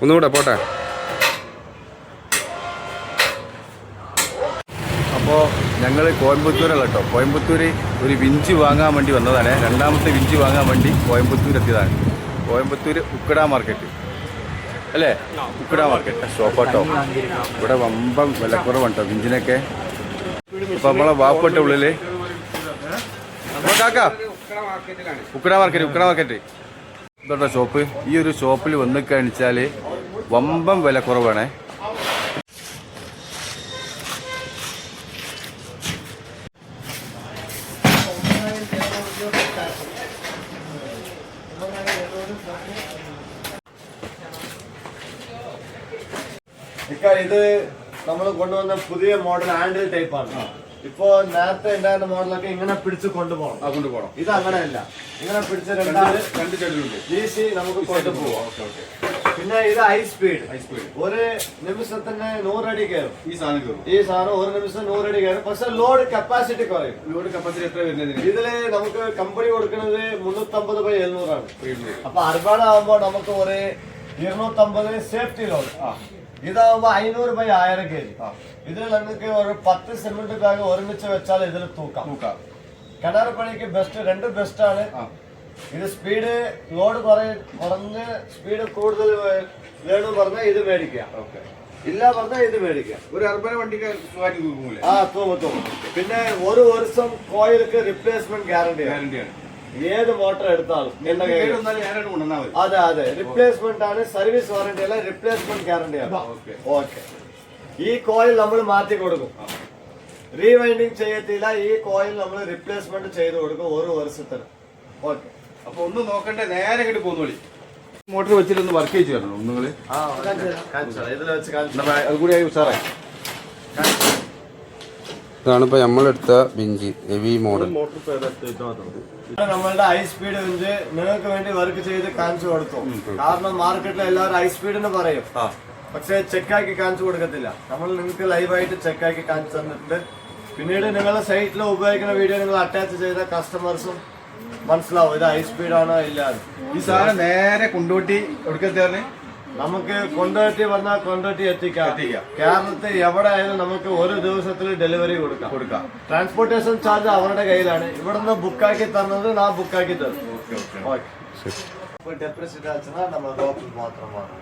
ഒന്നുകൂടെ പോട്ടെ. അപ്പോൾ ഞങ്ങൾ കോയമ്പത്തൂരല്ല കേട്ടോ. കോയമ്പത്തൂർ ഒരു വിഞ്ച് വാങ്ങാൻ വേണ്ടി വന്നതാണ്. രണ്ടാമത്തെ വിഞ്ച് വാങ്ങാൻ വേണ്ടി കോയമ്പത്തൂർ എത്തിയതാണ്. കോയമ്പത്തൂർ ഉക്കട മാർക്കറ്റ് അല്ലേ? ഉക്കട മാർക്കറ്റ് ഷോപ്പാട്ടോ. ഇവിടെ വമ്പം വിലക്കുറവാണ് കേട്ടോ വിഞ്ചിനൊക്കെ. അപ്പോൾ നമ്മളെ വാപ്പട്ട ഉള്ളിൽ ഉക്കട മാർക്കറ്റ് ഇതോട്ടോ ഷോപ്പ്. ഈ ഒരു ഷോപ്പിൽ വന്ന് കാണിച്ചാൽ വമ്പം വിലക്കുറവാണ്. ഇത് നമ്മൾ കൊണ്ടുവന്ന പുതിയ മോഡൽ ഹാൻഡിൽ ടൈപ്പ് ആണ്. ഇപ്പോ നേരത്തെ ഉണ്ടായിരുന്ന മോഡലൊക്കെ ഇങ്ങനെ പിടിച്ച് കൊണ്ടുപോകണം. ഇത് അങ്ങനെയല്ല, ഇങ്ങനെ പിടിച്ച് രണ്ട് ഈസി നമുക്ക് കൊണ്ടുപോകാം. പിന്നെ ഇത് ഹൈ സ്പീഡ്. ഒരു നിമിഷത്തിന് 100 അടി കയറും ഈ സാധനം. ഒരു നിമിഷം 100 അടി കയറും. പക്ഷെ ലോഡ് കപ്പാസിറ്റി കുറയും. എത്ര വരുന്നത്? ഇതില് നമുക്ക് കമ്പനി കൊടുക്കുന്നത് 350/700 ആണ്. അപ്പൊ അർബാഡാകുമ്പോ നമുക്ക് ഒരു 250 സേഫ്റ്റി ലോഡ്. ഇതാവുമ്പോ 500/1000 kg. ഇതിൽ നിങ്ങൾക്ക് ഒരു 10 സിമെന്റ് ബാഗ് ഒരുമിച്ച് വെച്ചാൽ ഇതിൽ തൂക്കാം. കിണർ പണിക്ക് രണ്ട് ബെസ്റ്റ് ആണ്. ഇത് സ്പീഡ് ലോഡ് കുറഞ്ഞ് സ്പീഡ് കൂടുതൽ വേണം പറഞ്ഞാൽ ഇത് മേടിക്കാം. ഇല്ല പറഞ്ഞാൽ ഇത് മേടിക്കാം. ഒരു അർബന വണ്ടിക്ക് തൂങ്ങും. പിന്നെ ഒരു വർഷം കോയിലേക്ക് റിപ്ലേസ്മെന്റ് ഗ്യാരണ്ടിയാണ്. ഏത് മോട്ടർ എടുത്താലും അതെ റിപ്ലേസ്മെന്റ് ആണ്. സർവീസ് വാറന്റി അല്ല, റിപ്ലേസ്മെന്റ് ഗ്യാരണ്ടി ആണ്. ഓക്കെ. ഈ കോയിൽ നമ്മൾ മാറ്റി കൊടുക്കും. റീവൈൻഡിങ് ചെയ്യത്തില്ല. ഈ കോയിൽ നമ്മൾ റിപ്ലേസ്മെന്റ് ചെയ്ത് കൊടുക്കും ഒരു വർഷത്തിന്. ഓക്കെ. അപ്പൊ ഒന്നും നോക്കണ്ടേ, നേരെ ഇങ്ങോട്ട് പോന്നോളി. മോട്ടർ വെച്ചിട്ടൊന്ന് വർക്ക് ചെയ്ത് തരണം നിങ്ങള്. ഇതിൽ വെച്ച് അത് കൂടി ഉഷാറായി. ഇതാണിപ്പോ നമ്മളെടുത്ത ബെഞ്ച് ഹെവി മോഡൽ. നമ്മളുടെ ഹൈ സ്പീഡ് ബെഞ്ച് നിങ്ങൾക്ക് വേണ്ടി വർക്ക് ചെയ്ത് കാണിച്ചു കൊടുത്തു. കാരണം മാർക്കറ്റിൽ എല്ലാവരും ഹൈ സ്പീഡ് എന്ന് പറയും, പക്ഷെ ചെക്കാക്കി കാണിച്ചു കൊടുക്കത്തില്ല. നമ്മൾ നിങ്ങൾക്ക് ലൈവായിട്ട് ചെക്കാക്കി കാണിച്ചു തന്നിട്ടുണ്ട്. പിന്നീട് നിങ്ങളുടെ സൈറ്റിൽ ഉപയോഗിക്കുന്ന വീഡിയോ നിങ്ങൾ അറ്റാച്ച് ചെയ്ത കസ്റ്റമേഴ്സും മനസ്സിലാവും ഇത് ഹൈ സ്പീഡാണോ ഇല്ലാതെ. ഈ സാധനം നേരെ കൊണ്ടോട്ടി എടുക്കത്തേറിന് നമുക്ക് കൊണ്ടോട്ടി പറഞ്ഞാൽ കൊണ്ടോട്ടി എത്തിക്കാം. കേരളത്തിൽ എവിടെ ആയാലും നമുക്ക് ഒരു ദിവസത്തിൽ ഡെലിവറി കൊടുക്കാം. ട്രാൻസ്പോർട്ടേഷൻ ചാർജ് അവരുടെ കയ്യിലാണ്. ഇവിടെ നിന്ന് ബുക്കാക്കി തന്നത് ഞാൻ ബുക്കാക്കി തരും. ഓക്കെ. ഡെപ്രസിറ്റ് ആച്ചാൽ നമ്മൾ മാത്രമാണ്.